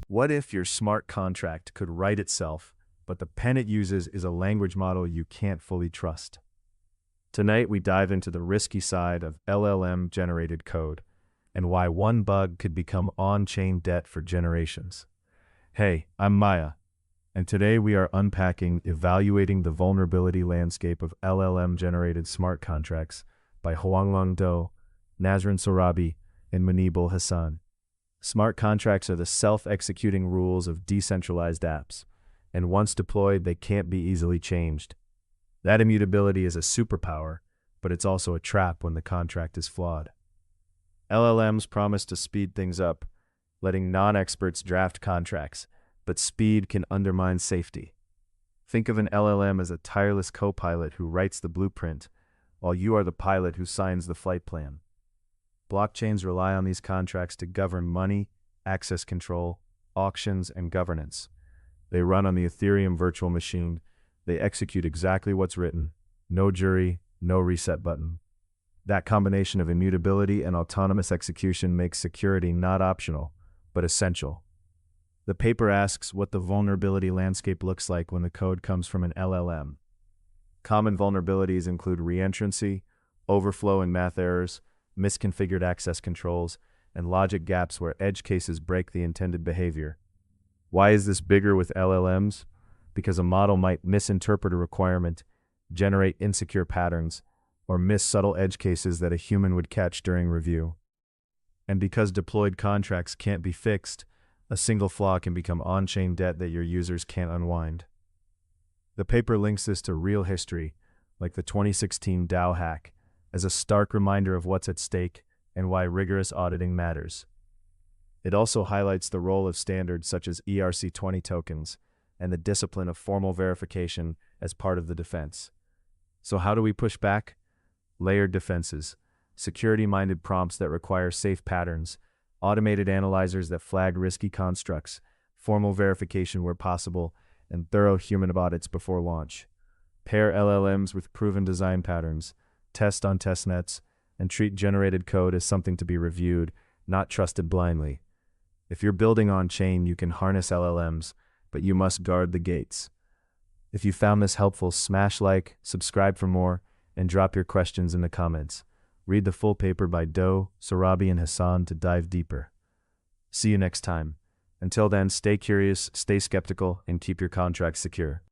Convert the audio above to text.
What if your smart contract could write itself, but the pen it uses is a language model you can't fully trust? Tonight, we dive into the risky side of LLM-generated code and why one bug could become on-chain debt for generations. Hey, I'm Maya, and today we are evaluating the vulnerability landscape of LLM-generated smart contracts by Huanglong Do, Nazrin Sorabi, and Munibul Hassan. Smart contracts are the self-executing rules of decentralized apps, and once deployed, they can't be easily changed. That immutability is a superpower, but it's also a trap when the contract is flawed. LLMs promise to speed things up, letting non-experts draft contracts, but speed can undermine safety. Think of an LLM as a tireless co-pilot who writes the blueprint, while you are the pilot who signs the flight plan. Blockchains rely on these contracts to govern money, access control, auctions, and governance. They run on the Ethereum virtual machine. They execute exactly what's written. No jury, no reset button. That combination of immutability and autonomous execution makes security not optional, but essential. The paper asks what the vulnerability landscape looks like when the code comes from an LLM. Common vulnerabilities include reentrancy, overflow and math errors, misconfigured access controls, and logic gaps where edge cases break the intended behavior. Why is this bigger with LLMs? Because a model might misinterpret a requirement, generate insecure patterns, or miss subtle edge cases that a human would catch during review. And because deployed contracts can't be fixed, a single flaw can become on-chain debt that your users can't unwind. The paper links this to real history, like the 2016 DAO hack, as a stark reminder of what's at stake and why rigorous auditing matters. It also highlights the role of standards such as ERC20 tokens and the discipline of formal verification as part of the defense. So how do we push back? Layered defenses, security-minded prompts that require safe patterns, automated analyzers that flag risky constructs, formal verification where possible, and thorough human audits before launch. Pair LLMs with proven design patterns, test on testnets, and treat generated code as something to be reviewed, not trusted blindly. If you're building on-chain, you can harness LLMs, but you must guard the gates. If you found this helpful, smash like, subscribe for more, and drop your questions in the comments. Read the full paper by Do, Sorabi, and Hassan to dive deeper. See you next time. Until then, stay curious, stay skeptical, and keep your contracts secure.